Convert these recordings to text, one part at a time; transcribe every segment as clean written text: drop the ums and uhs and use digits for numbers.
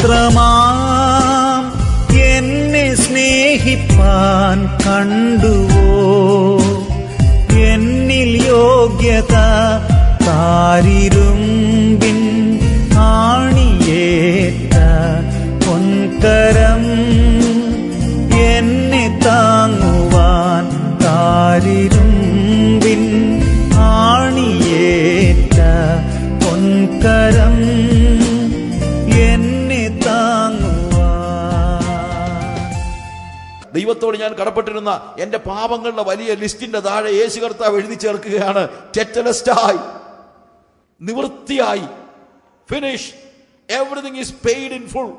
വിചിത്രമാം എന്നെ സ്നേഹിപ്പാൻ കണ്ടുവോ? എന്നിൽ യോഗ്യത താരിരുമ്പിൻ ആണിയേറ്റ പൊൻകരം എന്നെ താങ്ങുവാൻ താരിരുമ്പിൻ ആണിയേറ്റ പൊൻകരം എന്നെ താങ്ങുവാൻ. ദൈവത്തോട് ഞാൻ കടപ്പെട്ടിരുന്ന എന്റെ പാപങ്ങളുടെ വലിയ ലിസ്റ്റിന്റെ താഴെ യേശു കർത്താവ് എഴുതി ചേർക്കുകയാണ്, ടെറ്റലസ്റ്റായി, നിവൃത്തിയായി, finish, everything is paid in full.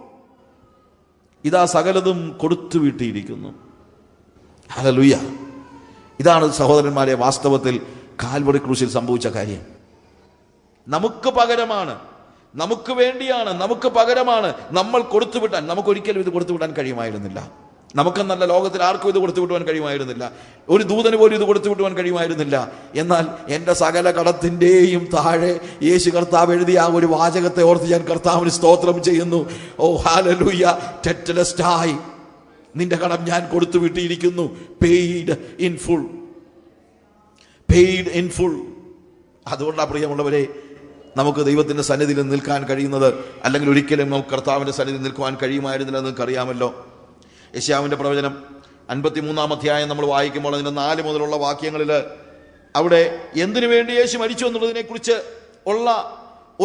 ഇതാ സകലതും കൊടുത്തു വീട്ടിയിരിക്കുന്നു. ഹല്ലേലൂയ. ഇതാണ് സഹോദരന്മാരെ വാസ്തവത്തിൽ കാൽവറി ക്രൂശിൽ സംഭവിച്ച കാര്യം. നമുക്ക് പകരമാണ്, നമുക്ക് വേണ്ടിയാണ്, നമുക്ക് പകരമാണ് നമ്മൾ കൊടുത്തുവിട്ടാൻ. നമുക്കൊരിക്കലും ഇത് കൊടുത്തുവിടാൻ കഴിയുമായിരുന്നില്ല. നമുക്കെന്നല്ല, ലോകത്തിൽ ആർക്കും ഇത് കൊടുത്തു വിട്ടുവാൻ കഴിയുമായിരുന്നില്ല. ഒരു ദൂതന് പോലും ഇത് കൊടുത്തു വിട്ടുവാൻ കഴിയുമായിരുന്നില്ല. എന്നാൽ എൻ്റെ സകല കടത്തിൻ്റെയും താഴെ യേശു കർത്താവ് എഴുതിയ ആ ഒരു വാചകത്തെ ഓർത്ത് ഞാൻ കർത്താവിന് സ്തോത്രം ചെയ്യുന്നു. ഓ ഹല്ലേലൂയ. ടെറ്റലസ്റ്റായി, നിന്റെ കടം ഞാൻ കൊടുത്തു വിട്ടിരിക്കുന്നു. Paid in full, paid in full. അതുകൊണ്ടാണ് പ്രിയമുള്ളവരെ നമുക്ക് ദൈവത്തിൻ്റെ സന്നിധിയിൽ നിൽക്കാൻ കഴിയുന്നത്. അല്ലെങ്കിൽ ഒരിക്കലും നമുക്ക് കർത്താവിൻ്റെ സന്നിധിയിൽ നിൽക്കുവാൻ കഴിയുമായിരുന്നില്ല. നിങ്ങൾക്കറിയാമല്ലോ, യെശയ്യാവിൻ്റെ പ്രവചനം 53-ാം അധ്യായം നമ്മൾ വായിക്കുമ്പോൾ അതിൻ്റെ 4 മുതലുള്ള വാക്യങ്ങളിൽ അവിടെ എന്തിനു വേണ്ടി യേശു മരിച്ചു എന്നുള്ളതിനെ കുറിച്ച് ഉള്ള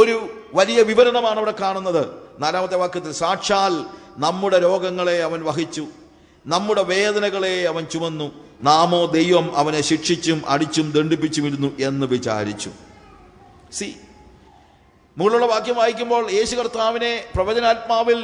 ഒരു വലിയ വിവരണമാണ് അവിടെ കാണുന്നത്. 4-ാമത്തെ വാക്യത്തിൽ, സാക്ഷാൽ നമ്മുടെ രോഗങ്ങളെ അവൻ വഹിച്ചു, നമ്മുടെ വേദനകളെ അവൻ ചുമന്നു, നാമോ ദൈവം അവനെ ശിക്ഷിച്ചും അടിച്ചും ദണ്ഡിപ്പിച്ചുമിരുന്നു എന്ന് വിചാരിച്ചു. സി, മുകളിലുള്ള വാക്യം വായിക്കുമ്പോൾ യേശു കർത്താവിനെ പ്രവചനാത്മാവിൽ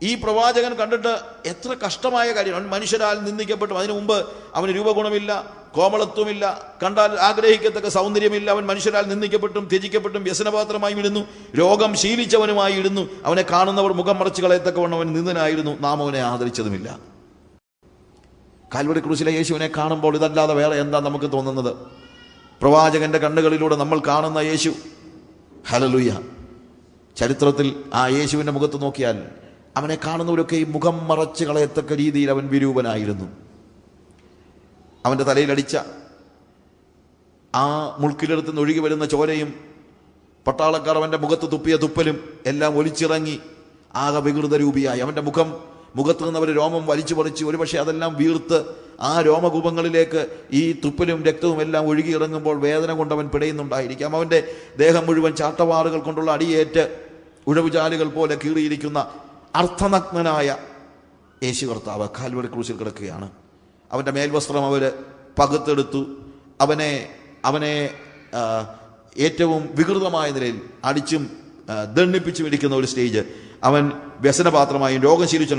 ഈ പ്രവാചകൻ കണ്ടിട്ട് എത്ര കഷ്ടമായ കാര്യം. അവൻ മനുഷ്യരാൽ നിന്ദിക്കപ്പെട്ടു. അതിനു മുമ്പ് അവന് രൂപഗുണമില്ല, കോമളത്വമില്ല, കണ്ടാൽ ആഗ്രഹിക്കത്തക്ക സൗന്ദര്യമില്ല. അവൻ മനുഷ്യരാൽ നിന്ദിക്കപ്പെട്ടും ത്യജിക്കപ്പെട്ടും വ്യസനപാത്രമായി ഇടുന്നു, രോഗം ശീലിച്ചവനുമായി ഇടുന്നു. അവനെ കാണുന്നവർ മുഖം മറച്ചു കളയത്തക്കവണ്ണം അവൻ നിന്ദനായിരുന്നു, നാം അവനെ ആദരിച്ചതുമില്ല. കാൽവറി ക്രൂശിലെ യേശുവിനെ കാണുമ്പോൾ ഇതല്ലാതെ വേറെ എന്താ നമുക്ക് തോന്നുന്നത്? പ്രവാചകന്റെ കണ്ണുകളിലൂടെ നമ്മൾ കാണുന്ന യേശു, ഹല്ലേലൂയ. ചരിത്രത്തിൽ ആ യേശുവിൻ്റെ മുഖത്ത് നോക്കിയാൽ അവനെ കാണുന്നവരൊക്കെ ഈ മുഖം മറച്ച് കളയത്തക്ക രീതിയിൽ അവൻ വിരൂപനായിരുന്നു. അവൻ്റെ തലയിലടിച്ച ആ മുൾക്കിലെടുത്ത് നിന്ന് ഒഴുകി വരുന്ന ചോരയും പട്ടാളക്കാർ അവൻ്റെ മുഖത്ത് തുപ്പിയ തുപ്പലും എല്ലാം ഒലിച്ചിറങ്ങി ആകെ വികൃത രൂപിയായി. അവൻ്റെ മുഖത്ത് നിന്നവർ രോമം വലിച്ചു പറിച്ച് ഒരുപക്ഷെ അതെല്ലാം വീർത്ത് ആ രോമകൂപങ്ങളിലേക്ക് ഈ തുപ്പലും രക്തവും എല്ലാം ഒഴുകി ഇറങ്ങുമ്പോൾ വേദന കൊണ്ട് അവൻ പിടയുന്നുണ്ടായിരിക്കാം. അവൻ്റെ ദേഹം മുഴുവൻ ചാട്ടവാറുകൾ കൊണ്ടുള്ള അടിയേറ്റ് ഉഴവുചാലുകൾ പോലെ കീറിയിരിക്കുന്ന അർത്ഥനഗ്നനായ യേശു കർത്താവ് കാൽവറി ക്രൂശിൽ കിടക്കുകയാണ്. അവൻ്റെ മേൽവസ്ത്രം അവർ പകുത്തെടുത്തു. അവനെ ഏറ്റവും വികൃതമായ നിലയിൽ അടിച്ചും ദണ്ഡിപ്പിച്ചും ഇരിക്കുന്ന ഒരു സ്റ്റേജ്. അവൻ വ്യസനപാത്രമായും രോഗം ശീലിച്ചു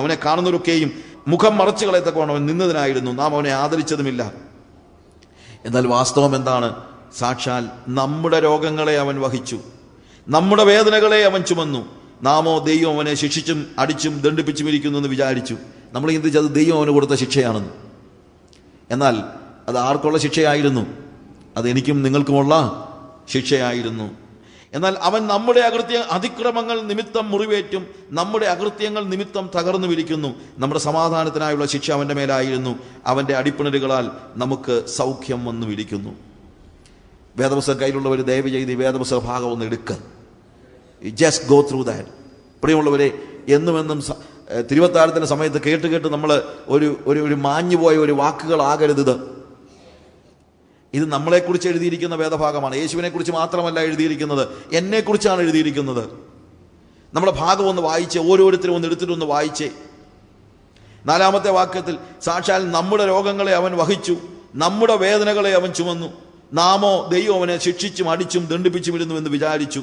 അവനെ കാണുന്നവരൊക്കെയും മുഖം മറച്ചു കളയത്തക്കവണ്ണം അവൻ നിന്നതിനായിരുന്നു, നാം അവനെ ആദരിച്ചതുമില്ല. എന്നാൽ വാസ്തവം എന്താണ്? സാക്ഷാൽ നമ്മുടെ രോഗങ്ങളെ അവൻ വഹിച്ചു, നമ്മുടെ വേദനകളെ അവൻ ചുമന്നു, നാമോ ദൈവം അവനെ ശിക്ഷിച്ചും അടിച്ചും ദണ്ഡിപ്പിച്ചും ഇരിക്കുന്നു എന്ന് വിചാരിച്ചു. നമ്മൾ ചിന്തിച്ചത് ദൈവം അവന് കൊടുത്ത ശിക്ഷയാണെന്ന്. എന്നാൽ അത് ആർക്കുള്ള ശിക്ഷയായിരുന്നു? അത് എനിക്കും നിങ്ങൾക്കുമുള്ള ശിക്ഷയായിരുന്നു. എന്നാൽ അവൻ നമ്മുടെ അതിക്രമങ്ങൾ നിമിത്തം മുറിവേറ്റും നമ്മുടെ അകൃത്യങ്ങൾ നിമിത്തം തകർന്നു വിരിക്കുന്നു. നമ്മുടെ സമാധാനത്തിനായുള്ള ശിക്ഷ അവൻ്റെ മേലായിരുന്നു, അവൻ്റെ അടിപ്പിണരുകളാൽ നമുക്ക് സൗഖ്യം വന്നു വിരിക്കുന്നു. വേദപുസ്തകം കയ്യിലുള്ളവർ ദയവ് ചെയ്ത് ഈ വേദപുസ്തക ഭാഗം ഒന്ന് എടുക്കുക. Just go through that. പ്രിയമുള്ളവരെ, എന്നും തിരുവത്താഴത്തിൻ്റെ സമയത്ത് കേട്ട് നമ്മൾ ഒരു മാഞ്ഞുപോയ ഒരു വാക്കുകളാകരുത്. ഇത് നമ്മളെക്കുറിച്ച് എഴുതിയിരിക്കുന്ന വേദഭാഗമാണ്. യേശുവിനെക്കുറിച്ച് മാത്രമല്ല എഴുതിയിരിക്കുന്നത്, എന്നെക്കുറിച്ചാണ് എഴുതിയിരിക്കുന്നത്. നമ്മുടെ ഭാഗം ഒന്ന് വായിച്ചേ, ഓരോരുത്തരും ഒന്ന് എടുത്തിട്ടൊന്ന് വായിച്ചേ. 4-ാമത്തെ വാക്യത്തിൽ, സാക്ഷാൽ നമ്മുടെ രോഗങ്ങളെ അവൻ വഹിച്ചു, നമ്മുടെ വേദനകളെ അവൻ ചുമന്നു, നാമോ ദൈവം അവനെ ശിക്ഷിച്ചും അടിച്ചും ദണ്ഡിപ്പിച്ചും ഇടുന്നു എന്ന് വിചാരിച്ചു.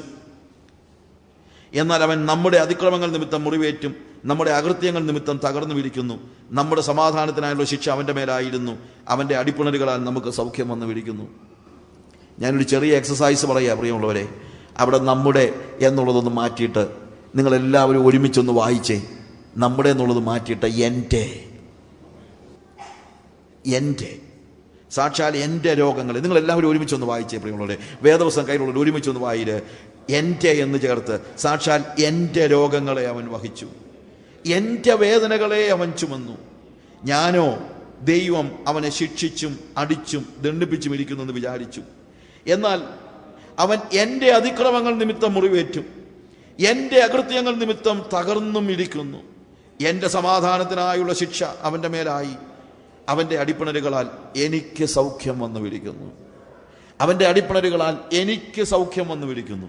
എന്നാൽ അവൻ നമ്മുടെ അതിക്രമങ്ങൾ നിമിത്തം മുറിവേറ്റും നമ്മുടെ അകൃത്യങ്ങൾ നിമിത്തം തകർന്നു വിരിക്കുന്നു. നമ്മുടെ സമാധാനത്തിനായുള്ള ശിക്ഷ അവൻ്റെ മേലായിരുന്നു, അവൻ്റെ അടിപ്പിണരുകളാൽ നമുക്ക് സൗഖ്യം വന്നു വിരിക്കുന്നു. ഞാനൊരു ചെറിയ എക്സസൈസ് പറയാം പ്രിയമുള്ളവരെ. അവിടെ നമ്മുടെ എന്നുള്ളതൊന്ന് മാറ്റിയിട്ട് നിങ്ങളെല്ലാവരും ഒരുമിച്ചൊന്ന് വായിച്ചേ. നമ്മുടെ എന്നുള്ളത് മാറ്റിയിട്ട് എൻ്റെ സാക്ഷാൽ എൻ്റെ രോഗങ്ങൾ. നിങ്ങളെല്ലാവരും ഒരുമിച്ചൊന്ന് വായിച്ചേ പ്രിയമുള്ളവരെ, വേദവസം കയ്യിലുള്ളവർ ഒരുമിച്ചൊന്ന് വായിര്. എൻ്റെ എന്ന് ചേർത്ത്, സാക്ഷാൽ എൻ്റെ രോഗങ്ങളെ അവൻ വഹിച്ചു, എൻ്റെ വേദനകളെ അവൻ ചുമന്നു. ഞാനോ ദൈവം അവനെ ശിക്ഷിച്ചും അടിച്ചും ദണ്ഡിപ്പിച്ചും ഇരിക്കുന്നെന്ന് വിചാരിച്ചു. എന്നാൽ അവൻ എൻ്റെ അതിക്രമങ്ങൾ നിമിത്തം മുറിവേറ്റും എൻ്റെ അകൃത്യങ്ങൾ നിമിത്തം തകർന്നും ഇരിക്കുന്നു. എൻ്റെ സമാധാനത്തിനായുള്ള ശിക്ഷ അവൻ്റെ മേലായി, അവൻ്റെ അടിപ്പിണരുകളാൽ എനിക്ക് സൗഖ്യം വന്നു വിരിക്കുന്നു. അവൻ്റെ അടിപ്പിണരുകളാൽ എനിക്ക് സൗഖ്യം വന്നു വിരിക്കുന്നു.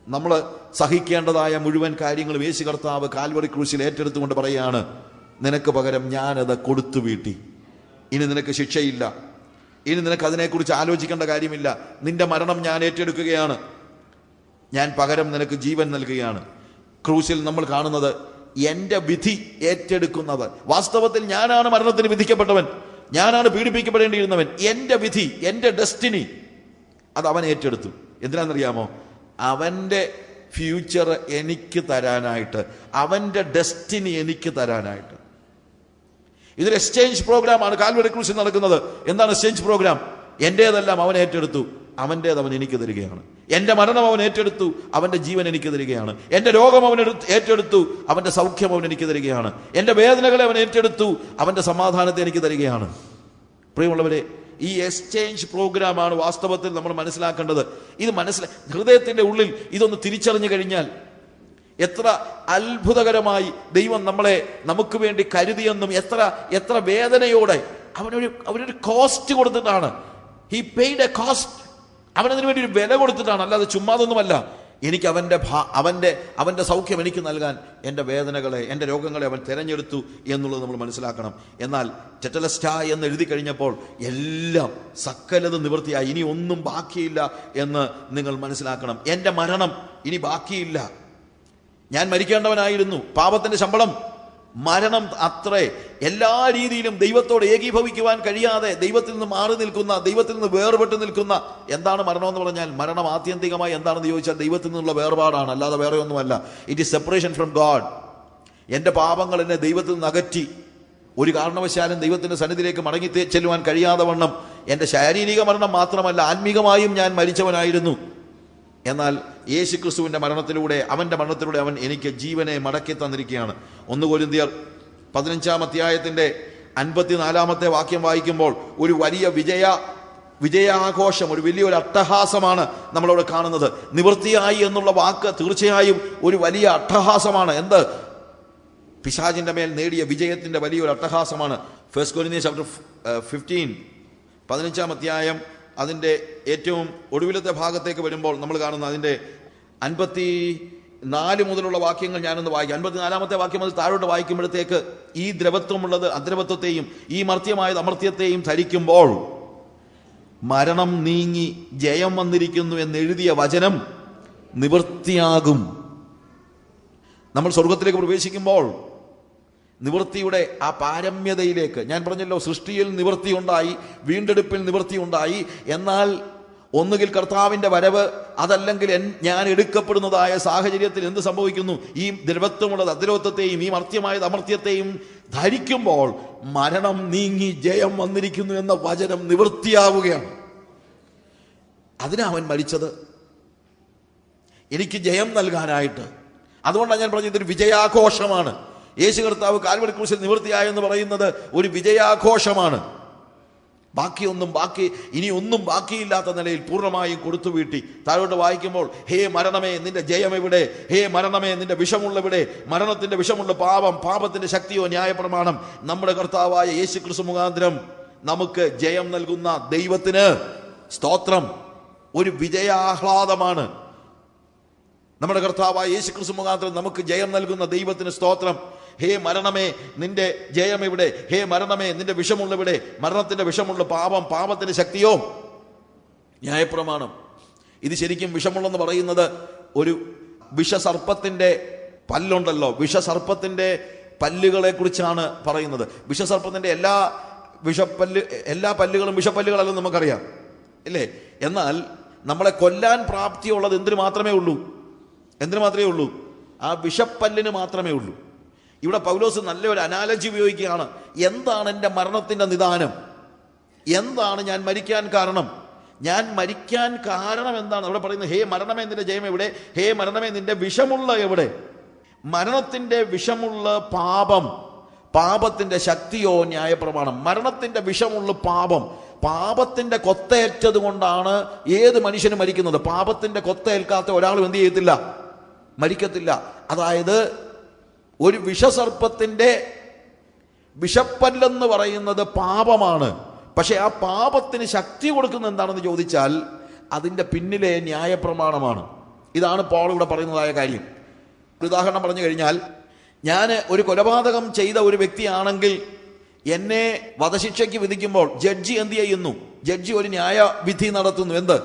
നമ്മൾ സഹിക്കേണ്ടതായ മുഴുവൻ കാര്യങ്ങളും യേശു കർത്താവ് കാൽവറി ക്രൂശിൽ ഏറ്റെടുത്തുകൊണ്ട് പറയുകയാണ്, നിനക്ക് പകരം ഞാനത് കൊടുത്തു വീട്ടി. ഇനി നിനക്ക് ശിക്ഷയില്ല, ഇനി നിനക്ക് അതിനെക്കുറിച്ച് ആലോചിക്കേണ്ട കാര്യമില്ല. നിന്റെ മരണം ഞാൻ ഏറ്റെടുക്കുകയാണ്, ഞാൻ പകരം നിനക്ക് ജീവൻ നൽകുകയാണ്. ക്രൂശിൽ നമ്മൾ കാണുന്നത് എൻ്റെ വിധി ഏറ്റെടുക്കുന്നത്. വാസ്തവത്തിൽ ഞാനാണ് മരണത്തിന് വിധിക്കപ്പെട്ടവൻ, ഞാനാണ് പീഡിപ്പിക്കപ്പെടേണ്ടിയിരുന്നവൻ. എൻ്റെ വിധി, എൻ്റെ ഡെസ്റ്റിനി അത് അവൻ ഏറ്റെടുത്തു. എന്തിനാണെന്നറിയാമോ? അവൻ്റെ ഫ്യൂച്ചർ എനിക്ക് തരാനായിട്ട്, അവൻ്റെ ഡെസ്റ്റിനി എനിക്ക് തരാനായിട്ട്. ഇതൊരു എക്സ്ചേഞ്ച് പ്രോഗ്രാമാണ് കാൽവറി ക്രൂശിൽ നടക്കുന്നത്. എന്താണ് എക്സ്ചേഞ്ച് പ്രോഗ്രാം? എൻ്റേതെല്ലാം അവൻ ഏറ്റെടുത്തു, അവൻ്റേത് അവൻ എനിക്ക് തരികയാണ്. എൻ്റെ മരണം അവൻ ഏറ്റെടുത്തു, അവൻ്റെ ജീവൻ എനിക്ക് തരികയാണ്. എൻ്റെ രോഗം അവൻ ഏറ്റെടുത്തു, അവൻ്റെ സൗഖ്യം അവൻ എനിക്ക് തരികയാണ്. എൻ്റെ വേദനകളെ അവൻ ഏറ്റെടുത്തു, അവൻ്റെ സമാധാനത്തെ എനിക്ക് തരികയാണ്. പ്രിയമുള്ളവരെ, ഈ എക്സ്ചേഞ്ച് പ്രോഗ്രാമാണ് വാസ്തവത്തിൽ നമ്മൾ മനസ്സിലാക്കേണ്ടത്. ഇത് ഹൃദയത്തിൻ്റെ ഉള്ളിൽ ഇതൊന്ന് തിരിച്ചറിഞ്ഞു കഴിഞ്ഞാൽ എത്ര അത്ഭുതകരമായി ദൈവം നമുക്ക് വേണ്ടി കരുതിയെന്നും എത്ര വേദനയോടെ അവനൊരു കോസ്റ്റ് കൊടുത്തിട്ടാണ്. He paid a cost. അവനതിനു വേണ്ടി ഒരു വില കൊടുത്തിട്ടാണ്, അല്ലാതെ ചുമ്മാതൊന്നുമല്ല. എനിക്ക് അവൻ്റെ സൗഖ്യം എനിക്ക് നൽകാൻ എൻ്റെ വേദനകളെ, എൻ്റെ രോഗങ്ങളെ അവൻ തിരഞ്ഞെടുത്തു എന്നുള്ളത് നമ്മൾ മനസ്സിലാക്കണം. എന്നാൽ ടെറ്റലസ്റ്റാ എന്ന് എഴുതി കഴിഞ്ഞപ്പോൾ എല്ലാം സകലത് നിവൃത്തിയായി, ഇനി ഒന്നും ബാക്കിയില്ല എന്ന് നിങ്ങൾ മനസ്സിലാക്കണം. എൻ്റെ മരണം ഇനി ബാക്കിയില്ല. ഞാൻ മരിക്കേണ്ടവനായിരുന്നു. പാപത്തിൻ്റെ ശമ്പളം മരണം അത്രേ. എല്ലാ രീതിയിലും ദൈവത്തോട് ഏകീഭവിക്കുവാൻ കഴിയാതെ ദൈവത്തിൽ നിന്ന് മാറി നിൽക്കുന്ന, ദൈവത്തിൽ നിന്ന് വേർപെട്ട് നിൽക്കുന്ന. എന്താണ് മരണം എന്ന് പറഞ്ഞാൽ? മരണം ആത്യന്തികമായി എന്താണെന്ന് ചോദിച്ചാൽ ദൈവത്തിൽ നിന്നുള്ള വേർപാടാണ്, അല്ലാതെ വേറെ ഒന്നുമല്ല. It is separation from God. എൻ്റെ പാപങ്ങൾ എന്നെ ദൈവത്തിൽ നിന്ന് അകറ്റി. ഒരു കാരണവശാലും ദൈവത്തിൻ്റെ സന്നിധിയിലേക്ക് മടങ്ങി ചെല്ലുവാൻ കഴിയാതെ വണ്ണം എൻ്റെ ശാരീരിക മരണം മാത്രമല്ല, ആത്മീകമായും ഞാൻ മരിച്ചവനായിരുന്നു. എന്നാൽ യേശു ക്രിസ്തുവിൻ്റെ മരണത്തിലൂടെ, അവൻ്റെ മരണത്തിലൂടെ അവൻ എനിക്ക് ജീവനെ മടക്കി തന്നിരിക്കുകയാണ്. 1 കൊരിന്ത്യർ 15-ാം അധ്യായത്തിൻ്റെ 54-ാമത്തെ വാക്യം വായിക്കുമ്പോൾ ഒരു വലിയ വിജയാഘോഷം, ഒരു വലിയൊരു അട്ടഹാസമാണ് നമ്മളവിടെ കാണുന്നത്. നിവൃത്തിയായി എന്നുള്ള വാക്ക് തീർച്ചയായും ഒരു വലിയ അട്ടഹാസമാണ്. എന്ത്? പിശാചിൻ്റെ മേൽ നേടിയ വിജയത്തിൻ്റെ വലിയൊരു അട്ടഹാസമാണ്. 1 കൊരിന്ത്യർ 15 15-ാം അധ്യായം അതിൻ്റെ ഏറ്റവും ഒടുവിലത്തെ ഭാഗത്തേക്ക് വരുമ്പോൾ നമ്മൾ കാണുന്ന അതിൻ്റെ 54 മുതലുള്ള വാക്യങ്ങൾ ഞാനൊന്ന് വായിക്കാം. 54-ാമത്തെ വാക്യം അത് താഴോട്ട് വായിക്കുമ്പോഴത്തേക്ക്, ഈ ദ്രവത്വമുള്ളത് അദ്രവത്വത്തെയും ഈ മർത്യമായത് അമർത്യത്തെയും ധരിക്കുമ്പോൾ മരണം നീങ്ങി ജയം വന്നിരിക്കുന്നു എന്നെഴുതിയ വചനം നിവൃത്തിയാകും. നമ്മൾ സ്വർഗത്തിലേക്ക് പ്രവേശിക്കുമ്പോൾ നിവൃത്തിയുടെ ആ പാരമ്യതയിലേക്ക്, ഞാൻ പറഞ്ഞല്ലോ, സൃഷ്ടിയിൽ നിവൃത്തിയുണ്ടായി, വീണ്ടെടുപ്പിൽ നിവൃത്തിയുണ്ടായി. എന്നാൽ ഒന്നുകിൽ കർത്താവിൻ്റെ വരവ്, അതല്ലെങ്കിൽ ഞാൻ എടുക്കപ്പെടുന്നതായ സാഹചര്യത്തിൽ എന്ത് സംഭവിക്കുന്നു? ഈ ദ്രവത്വമുള്ളത് അദ്രവത്വത്തെയും ഈ മർത്യമായത് അമർത്യത്തെയും ധരിക്കുമ്പോൾ മരണം നീങ്ങി ജയം വന്നിരിക്കുന്നു എന്ന വചനം നിവൃത്തിയാവുകയാണ്. അതിനാ അവൻ മരിച്ചത്, എനിക്ക് ജയം നൽകാനായിട്ട്. അതുകൊണ്ടാണ് ഞാൻ പറഞ്ഞത് ഇതൊരു വിജയാഘോഷമാണ്. യേശു കർത്താവ് കാൽവരി ക്രൂശിൽ നിവൃത്തിയായെന്ന് പറയുന്നത് ഒരു വിജയാഘോഷമാണ്. ഇനി ഒന്നും ബാക്കിയില്ലാത്ത നിലയിൽ പൂർണ്ണമായും കൊടുത്തു വീട്ടി. താഴോട്ട് വായിക്കുമ്പോൾ, ഹേ മരണമേ നിന്റെ ജയം എവിടെ? ഹേ മരണമേ നിന്റെ വിഷമുള്ളവിടെ? മരണത്തിന്റെ വിഷമുള്ള പാപത്തിന്റെ ശക്തിയോ ന്യായപ്രമാണം. നമ്മുടെ കർത്താവായ യേശു ക്രിസ്തു മുഖാന്തരം നമുക്ക് ജയം നൽകുന്ന ദൈവത്തിന് സ്തോത്രം. ഒരു വിജയാഹ്ലാദമാണ്. നമ്മുടെ കർത്താവായ യേശു ക്രിസ്തു മുഖാന്തരം നമുക്ക് ജയം നൽകുന്ന ദൈവത്തിന് സ്തോത്രം. ഹേ മരണമേ നിന്റെ ജയം എവിടെ? ഹേ മരണമേ നിന്റെ വിഷമുള്ളവിടെ? മരണത്തിന്റെ വിഷമുള്ള പാപത്തിന്റെ ശക്തിയോ ന്യായപ്രമാണം. ഇത് ശരിക്കും വിഷമുള്ളെന്ന് പറയുന്നത് ഒരു വിഷസർപ്പത്തിന്റെ പല്ലുണ്ടല്ലോ, വിഷസർപ്പത്തിന്റെ പല്ലുകളെ കുറിച്ചാണ് പറയുന്നത്. വിഷസർപ്പത്തിന്റെ എല്ലാ പല്ലുകളും വിഷപ്പല്ലുകളല്ലെന്ന് നമുക്കറിയാം, ഇല്ലേ? എന്നാൽ നമ്മളെ കൊല്ലാൻ പ്രാപ്തിയുള്ളത് എന്തിനു മാത്രമേ ഉള്ളൂ? ആ വിഷപ്പല്ലിന് മാത്രമേ ഉള്ളൂ. ഇവിടെ പൗലോസ് നല്ലൊരു അനാലജി ഉപയോഗിക്കുകയാണ്. എന്താണ് എൻ്റെ മരണത്തിൻ്റെ നിദാനം? എന്താണ് ഞാൻ മരിക്കാൻ കാരണം? ഞാൻ മരിക്കാൻ കാരണം എന്താണ്? അവിടെ പറയുന്നത്, ഹേ മരണമേ നിന്റെ ജയം എവിടെ? ഹേ മരണമേ നിന്റെ വിഷമുള്ള എവിടെ? മരണത്തിന്റെ വിഷമുള്ള പാപം, പാപത്തിന്റെ ശക്തിയോ ന്യായപ്രമാണം. മരണത്തിന്റെ വിഷമുള്ള പാപം, പാപത്തിന്റെ കൊത്തേറ്റത് കൊണ്ടാണ് ഏത് മനുഷ്യനും മരിക്കുന്നത്. പാപത്തിന്റെ കൊത്തേൽക്കാത്ത ഒരാളും എന്ത് ചെയ്യത്തില്ല? മരിക്കത്തില്ല. അതായത് ഒരു വിഷസർപ്പത്തിന്റെ വിഷപ്പല്ലെന്ന് പറയുന്നത് പാപമാണ്. പക്ഷെ ആ പാപത്തിന് ശക്തി കൊടുക്കുന്നത് എന്താണെന്ന് ചോദിച്ചാൽ അതിൻ്റെ പിന്നിലെ ന്യായപ്രമാണമാണ്. ഇതാണ് പോൾ ഇവിടെ പറയുന്നതായ കാര്യം. ഒരു ഉദാഹരണം പറഞ്ഞു കഴിഞ്ഞാൽ, ഞാൻ ഒരു കൊലപാതകം ചെയ്ത ഒരു വ്യക്തിയാണെങ്കിൽ എന്നെ വധശിക്ഷയ്ക്ക് വിധിക്കുമ്പോൾ ജഡ്ജി എന്ത് ചെയ്യുന്നു? ജഡ്ജി ഒരു ന്യായവിധി നടത്തുന്നു. എന്ത്?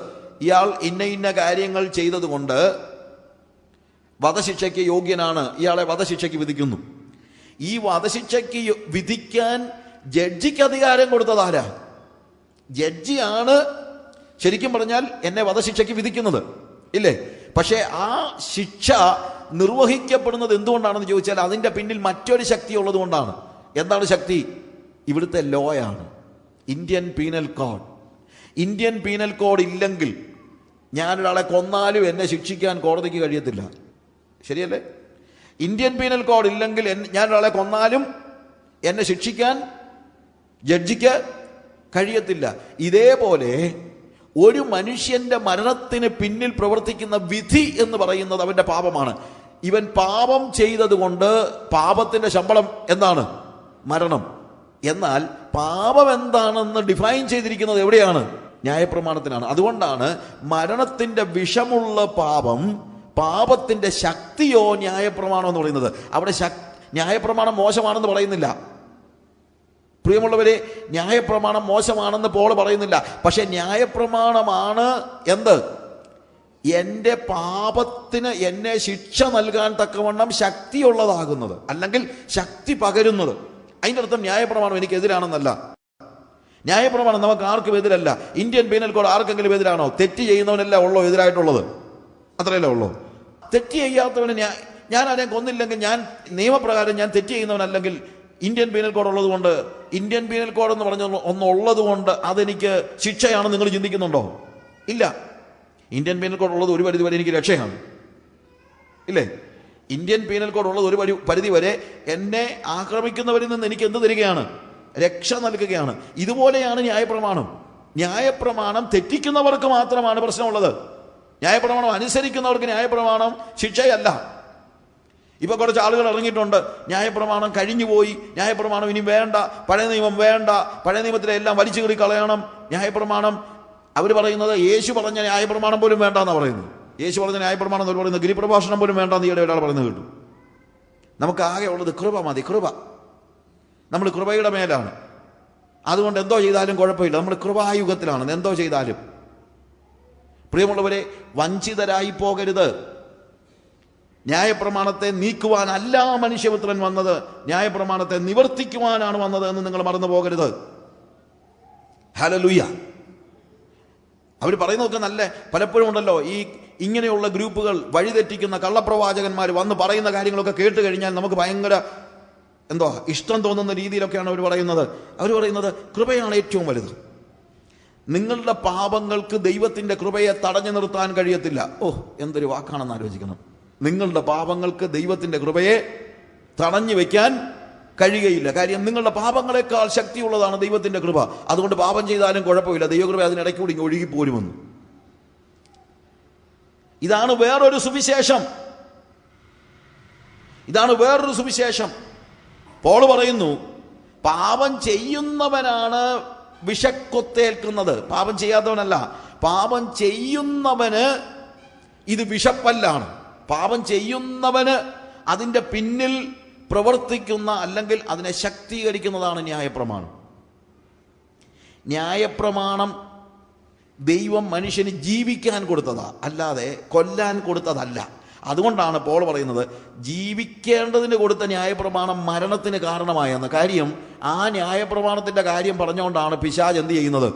ഇയാൾ ഇന്ന കാര്യങ്ങൾ ചെയ്തതുകൊണ്ട് വധശിക്ഷയ്ക്ക് യോഗ്യനാണ്, ഇയാളെ വധശിക്ഷയ്ക്ക് വിധിക്കുന്നു. ഈ വധശിക്ഷയ്ക്ക് വിധിക്കാൻ ജഡ്ജിക്ക് അധികാരം കൊടുത്തതാരാ? ജഡ്ജിയാണ് ശരിക്കും പറഞ്ഞാൽ എന്നെ വധശിക്ഷയ്ക്ക് വിധിക്കുന്നത്, ഇല്ലേ? പക്ഷേ ആ ശിക്ഷ നിർവഹിക്കപ്പെടുന്നത് എന്തുകൊണ്ടാണെന്ന് ചോദിച്ചാൽ അതിൻ്റെ പിന്നിൽ മറ്റൊരു ശക്തി ഉള്ളത് കൊണ്ടാണ്. എന്താണ് ശക്തി? ഇവിടുത്തെ ലോയാണ്, Indian penal code. Indian penal code ഇല്ലെങ്കിൽ ഞാനൊരാളെ കൊന്നാലും എന്നെ ശിക്ഷിക്കാൻ കോടതിക്ക് കഴിയത്തില്ല. ശരിയല്ലേ? ഇന്ത്യൻ പീനൽ കോഡ് ഇല്ലെങ്കിൽ ഞാനൊരാളെ കൊന്നാലും എന്നെ ശിക്ഷിക്കാൻ ജഡ്ജിക്ക് കഴിയത്തില്ല. ഇതേപോലെ ഒരു മനുഷ്യന്റെ മരണത്തിന് പിന്നിൽ പ്രവർത്തിക്കുന്ന വിധി എന്ന് പറയുന്നത് അവന്റെ പാപമാണ്. ഇവൻ പാപം ചെയ്തത് കൊണ്ട് പാപത്തിന്റെ ശമ്പളം എന്താണ്? മരണം. എന്നാൽ പാപം എന്താണെന്ന് ഡിഫൈൻ ചെയ്തിരിക്കുന്നത് എവിടെയാണ്? ന്യായപ്രമാണത്തിനാണ്. അതുകൊണ്ടാണ് മരണത്തിന്റെ വിഷമുള്ള പാപം, പാപത്തിന്റെ ശക്തിയോ ന്യായപ്രമാണം എന്ന് പറയുന്നത്. അവിടെ ന്യായപ്രമാണം മോശമാണെന്ന് പറയുന്നില്ല പ്രിയമുള്ളവരെ, ന്യായപ്രമാണം മോശമാണെന്ന് പോൾ പറയുന്നില്ല. പക്ഷെ ന്യായപ്രമാണമാണ് എന്ത്? എൻ്റെ പാപത്തിന് എന്നെ ശിക്ഷ നൽകാൻ തക്കവണ്ണം ശക്തിയുള്ളതാകുന്നത്, അല്ലെങ്കിൽ ശക്തി പകരുന്നത്. അതിൻ്റെ അർത്ഥം ന്യായപ്രമാണം എനിക്ക് എതിരാണെന്നല്ല. ന്യായപ്രമാണം നമുക്ക് ആർക്കും എതിരല്ല. ഇന്ത്യൻ പീനൽ കോഡ് ആർക്കെങ്കിലും എതിരാണോ? തെറ്റ് ചെയ്യുന്നവനല്ല ഉള്ളോ എതിരായിട്ടുള്ളത്? അത്രയല്ലേ ഉള്ളൂ. തെറ്റ് ചെയ്യാത്തവന് ഞാൻ ആരെയും കൊന്നില്ലെങ്കിൽ, ഞാൻ നിയമപ്രകാരം ഞാൻ തെറ്റ് ചെയ്യുന്നവനല്ലെങ്കിൽ ഇന്ത്യൻ പീനൽ കോഡ് ഉള്ളത് കൊണ്ട്, ഇന്ത്യൻ പീനൽ കോഡ് എന്ന് പറഞ്ഞ ഒന്നുള്ളത് കൊണ്ട് അതെനിക്ക് ശിക്ഷയാണെന്ന് നിങ്ങൾ ചിന്തിക്കുന്നുണ്ടോ? ഇല്ല. ഇന്ത്യൻ പീനൽ കോഡ് ഉള്ളത് ഒരു പരിധി വരെ എനിക്ക് രക്ഷയാണ്, ഇല്ലേ? ഇന്ത്യൻ പീനൽ കോഡ് ഉള്ളത് ഒരു പരിധി വരെ എന്നെ ആക്രമിക്കുന്നവരിൽ നിന്ന് എനിക്ക് എന്ത് തരികയാണ്? രക്ഷ നൽകുകയാണ്. ഇതുപോലെയാണ് ന്യായപ്രമാണം. ന്യായപ്രമാണം തെറ്റിക്കുന്നവർക്ക് മാത്രമാണ് പ്രശ്നമുള്ളത്. ന്യായപ്രമാണം അനുസരിക്കുന്നവർക്ക് ന്യായപ്രമാണം ശിക്ഷയല്ല. ഇപ്പൊ കുറച്ച് ആളുകൾ ഇറങ്ങിയിട്ടുണ്ട്, ന്യായപ്രമാണം കഴിഞ്ഞുപോയി, ന്യായപ്രമാണം ഇനി വേണ്ട, പഴയ നിയമം വേണ്ട, പഴയ നിയമത്തിലെ എല്ലാം വലിച്ചു കീറി കളയണം, ന്യായപ്രമാണം. അവർ പറയുന്നത് യേശു പറഞ്ഞ ന്യായപ്രമാണം പോലും വേണ്ടെന്നാണ് പറയുന്നത്. യേശു പറഞ്ഞ ന്യായപ്രമാണം എന്ന് പറയുന്നത് ഗിരിപ്രഭാഷണം പോലും വേണ്ടെന്ന് ഈയിടെ ഒരാൾ പറയുന്നത് കേട്ടു. നമുക്ക് ആകെ ഉള്ളത് കൃപ മതി, കൃപ. നമ്മൾ കൃപയുടെ മേലാണ്. അതുകൊണ്ട് എന്തോ ചെയ്താലും കുഴപ്പമില്ല, നമ്മൾ കൃപായുഗത്തിലാണ്. എന്തോ ചെയ്താലും പ്രിയമുള്ളവരെ, വഞ്ചിതരായി പോകരുത്. ന്യായപ്രമാണത്തെ നീക്കുവാനല്ല മനുഷ്യപുത്രൻ വന്നത്, ന്യായപ്രമാണത്തെ നിവർത്തിക്കുവാനാണ് വന്നത് എന്ന് നിങ്ങൾ മറന്നു പോകരുത്. ഹല്ലേലൂയ. അവർ പറയുന്നതൊക്കെ നല്ല, പലപ്പോഴും ഉണ്ടല്ലോ ഈ ഇങ്ങനെയുള്ള ഗ്രൂപ്പുകൾ, വഴിതെറ്റിക്കുന്ന കള്ളപ്രവാചകന്മാർ വന്ന് പറയുന്ന കാര്യങ്ങളൊക്കെ കേട്ട് കഴിഞ്ഞാൽ നമുക്ക് ഭയങ്കര ഇഷ്ടം തോന്നുന്ന രീതിയിലൊക്കെയാണ് അവർ പറയുന്നത്. അവർ പറയുന്നത് കൃപയാണ് ഏറ്റവും വലുത്. നിങ്ങളുടെ പാപങ്ങൾക്ക് ദൈവത്തിന്റെ കൃപയെ തടഞ്ഞു നിർത്താൻ കഴിയത്തില്ല. എന്തൊരു വാക്കാണെന്ന് ആലോചിക്കണം. നിങ്ങളുടെ പാപങ്ങൾക്ക് ദൈവത്തിന്റെ കൃപയെ തടഞ്ഞു വെക്കാൻ കഴിയുകയില്ല. കാര്യം നിങ്ങളുടെ പാപങ്ങളെക്കാൾ ശക്തിയുള്ളതാണ് ദൈവത്തിന്റെ കൃപ. അതുകൊണ്ട് പാപം ചെയ്താലും കുഴപ്പമില്ല, ദൈവകൃപ അതിനിടയ്ക്ക് കൂടി ഒഴുകിപ്പോരുമെന്ന്. ഇതാണ് വേറൊരു സുവിശേഷം. ഇതാണ് വേറൊരു സുവിശേഷം. പോൾ പറയുന്നു, പാപം ചെയ്യുന്നവനാണ് വിഷക്കൊത്തേൽക്കുന്നത്, പാപം ചെയ്യാത്തവനല്ല. പാപം ചെയ്യുന്നവന് ഇത് വിഷപ്പല്ലാണ്. പാപം ചെയ്യുന്നവന് അതിൻ്റെ പിന്നിൽ പ്രവർത്തിക്കുന്ന, അല്ലെങ്കിൽ അതിനെ ശക്തീകരിക്കുന്നതാണ് ന്യായപ്രമാണം. ന്യായപ്രമാണം ദൈവം മനുഷ്യന് ജീവിക്കാൻ കൊടുത്തതാ, അല്ലാതെ കൊല്ലാൻ കൊടുത്തതല്ല. അതുകൊണ്ടാണ് പോൾ പറയുന്നത് ജീവിക്കേണ്ടതിന് കൊടുത്ത ന്യായപ്രമാണം മരണത്തിന് കാരണമായെന്ന്. കാര്യം ആ ന്യായപ്രമാണത്തിൻ്റെ കാര്യം പറഞ്ഞുകൊണ്ടാണ് പിശാച് എന്ത് ചെയ്യുന്നത്?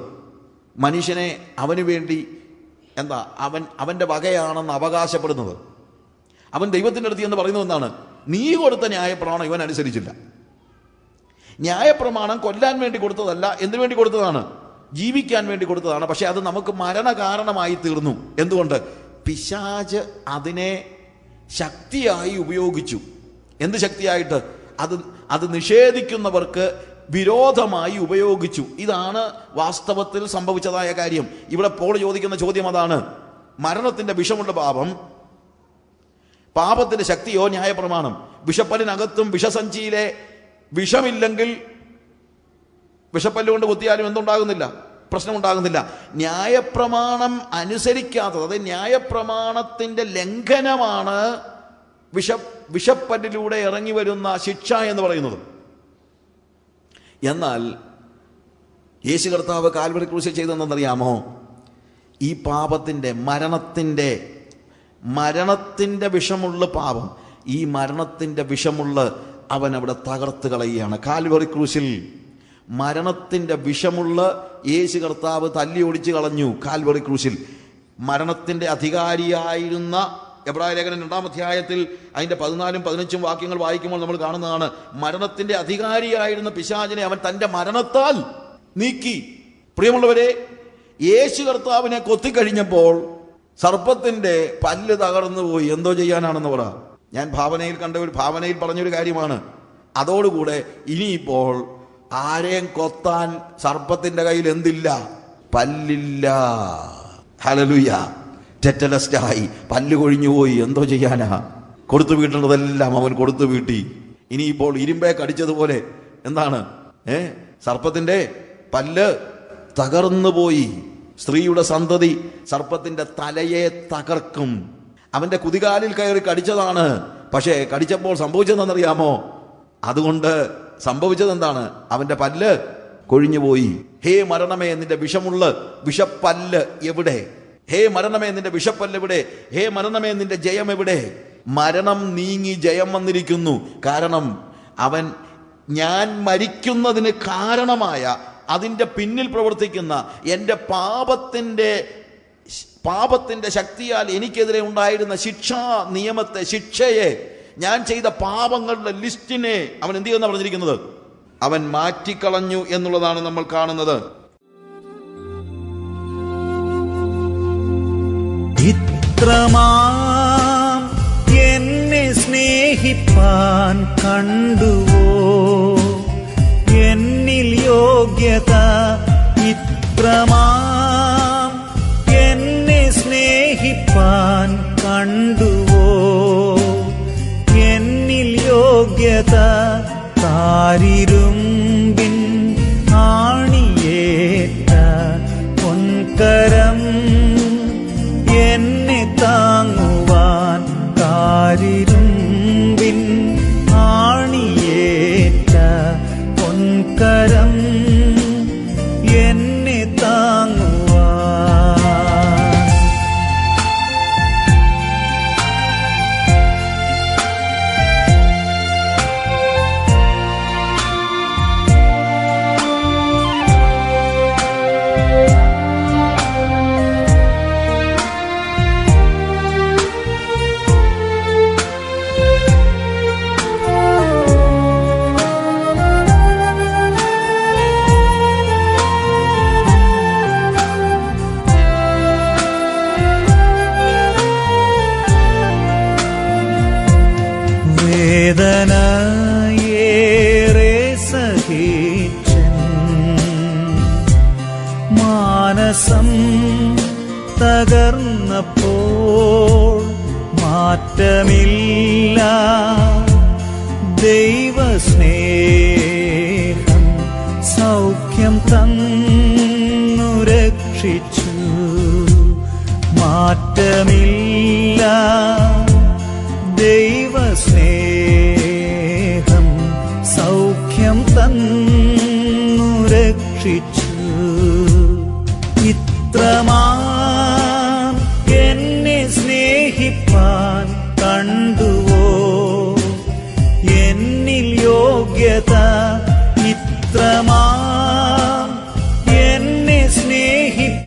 മനുഷ്യനെ അവന് വേണ്ടി അവൻ്റെ വകയാണെന്ന് അവകാശപ്പെടുന്നത്. അവൻ ദൈവത്തിൻ്റെ അടുത്ത് എന്ന് പറയുന്നത് എന്താണ്? നീ കൊടുത്ത ന്യായപ്രമാണം ഇവൻ അനുസരിച്ചില്ല. ന്യായപ്രമാണം കൊല്ലാൻ വേണ്ടി കൊടുത്തതല്ല, എന്തിനു വേണ്ടി കൊടുത്തതാണ്? ജീവിക്കാൻ വേണ്ടി കൊടുത്തതാണ്. പക്ഷെ അത് നമുക്ക് മരണകാരണമായി തീർന്നു. എന്തുകൊണ്ട്? പിശാച് അതിനെ ശക്തിയായി ഉപയോഗിച്ചു. എന്ത് ശക്തിയായിട്ട്? അത് നിഷേധിക്കുന്നവർക്ക് വിരോധമായി ഉപയോഗിച്ചു. ഇതാണ് വാസ്തവത്തിൽ സംഭവിച്ചതായ കാര്യം. ഇവിടെ പോൾ ചോദിക്കുന്ന ചോദ്യം അതാണ്. മരണത്തിന്റെ വിഷമുള്ള പാപത്തിന്റെ ശക്തിയോ ന്യായപ്രമാണം? വിഷപ്പല്ലിനകത്തും വിഷസഞ്ചിയിലെ വിഷമില്ലെങ്കിൽ വിഷപ്പല്ലുകൊണ്ട് കുത്തിയാലും എന്തുണ്ടാകുന്നില്ല? പ്രശ്നമുണ്ടാകുന്നില്ല. ന്യായപ്രമാണം അനുസരിക്കാത്തത്, അത് ന്യായപ്രമാണത്തിന്റെ ലംഘനമാണ് വിഷപ്പല്ലിലൂടെ ഇറങ്ങി വരുന്ന ശിക്ഷ എന്ന് പറയുന്നത്. എന്നാൽ യേശു കർത്താവ് കാൽവരി ക്രൂശിൽ ചെയ്തതെന്നറിയാമോ? ഈ പാപത്തിന്റെ മരണത്തിന്റെ വിഷമുള്ള പാപം, ഈ മരണത്തിന്റെ വിഷമുള്ള അവൻ അവിടെ തകർത്ത് കളയുകയാണ്. കാൽവരി ക്രൂശിൽ മരണത്തിന്റെ വിഷമുള്ള യേശു കർത്താവ് തല്ലി ഒടിച്ചു കളഞ്ഞു. കാൽവറി ക്രൂശിൽ മരണത്തിന്റെ അധികാരിയായിരുന്ന എബ്രായ ലേഖനം 2-ാം അധ്യായത്തിൽ അതിന്റെ 14-15 വാക്യങ്ങൾ വായിക്കുമ്പോൾ നമ്മൾ കാണുന്നതാണ്, മരണത്തിന്റെ അധികാരിയായിരുന്ന പിശാചിനെ അവൻ തന്റെ മരണത്താൽ നീക്കി. പ്രിയമുള്ളവരെ, യേശു കർത്താവിനെ കൊത്തിക്കഴിഞ്ഞപ്പോൾ സർപ്പത്തിന്റെ പല്ല് തകർന്നു പോയി. എന്തോ ചെയ്യാനാണെന്ന് പറ. ഞാൻ ഭാവനയിൽ പറഞ്ഞൊരു കാര്യമാണ്. അതോടുകൂടെ ഇനിയിപ്പോൾ ആരെയും കൊത്താൻ സർപ്പത്തിന്റെ കയ്യിൽ എന്തില്ല? പല്ലില്ല. ഹല്ലേലൂയ. ടെറ്റലസ്റ്റായി, പല്ല് കൊഴിഞ്ഞു പോയി. എന്തോ ചെയ്യാനാ? കൊടുത്തു വീട്ടേണ്ടതെല്ലാം അവൻ കൊടുത്തു വീട്ടി. ഇനിയിപ്പോൾ ഇരുമ്പേ കടിച്ചതുപോലെ എന്താണ്? സർപ്പത്തിന്റെ പല്ല് തകർന്നു പോയി. സ്ത്രീയുടെ സന്തതി സർപ്പത്തിന്റെ തലയെ തകർക്കും. അവന്റെ കുതികാലിൽ കയറി കടിച്ചതാണ്. പക്ഷേ കടിച്ചപ്പോൾ സംഭവിച്ചതെന്നറിയാമോ? അതുകൊണ്ട് സംഭവിച്ചത് എന്താണ്? അവന്റെ പല്ല് കൊഴിഞ്ഞുപോയി. ഹേ മരണമേ, നിന്റെ വിഷപ്പല്ല് എവിടെ? ഹേ മരണമേ, നിന്റെ വിഷപ്പല്ല് എവിടെ? ഹേ മരണമേ, നിന്റെ ജയം എവിടെ? മരണം നീങ്ങി ജയം വന്നിരിക്കുന്നു. കാരണം അവൻ ഞാൻ മരിക്കുന്നതിന് കാരണമായ, അതിൻ്റെ പിന്നിൽ പ്രവർത്തിക്കുന്ന എൻ്റെ പാപത്തിന്റെ ശക്തിയാൽ എനിക്കെതിരെ ഉണ്ടായിരുന്ന ശിക്ഷയെ, ഞാൻ ചെയ്ത പാപങ്ങളുടെ ലിസ്റ്റിനെ അവൻ എന്ത് ചെയ്യുന്ന പറഞ്ഞിരിക്കുന്നത്? അവൻ മാറ്റിക്കളഞ്ഞു എന്നുള്ളതാണ് നമ്മൾ കാണുന്നത്. ഇത്രമാം എന്നെ സ്നേഹിപ്പാൻ കണ്ടുവോ എന്നിൽ യോഗ്യത? ഇത്രമാം എന്നെ സ്നേഹിപ്പാൻ കണ്ടുവോ എന്നിൽ യോഗ്യത? താരിരുമ്പിൻ ആണിയേറ്റ പൊൻകരം എന്നെ താങ്ങുവാൻ, താരിരുമ്പിൻ ആണിയേറ്റ പൊൻകരം എന്നെ താങ്ങുവാൻ. വേദനയേറെ സഹിച്ചൻ മാനസം തകർന്നപ്പോൾ മാറ്റമില്ല ദൈവസ്നേഹം സൗഖ്യം തന്നു രക്ഷിച്ചു. മാറ്റമില്ല ദൈവസ്നേഹം സൗഖ്യം തന്നു രക്ഷിച്ചു. ഇത്രമാം എന്നെ സ്നേഹിപ്പാൻ കണ്ടുവോ എന്നിൽ യോഗ്യത? ഇത്രമാം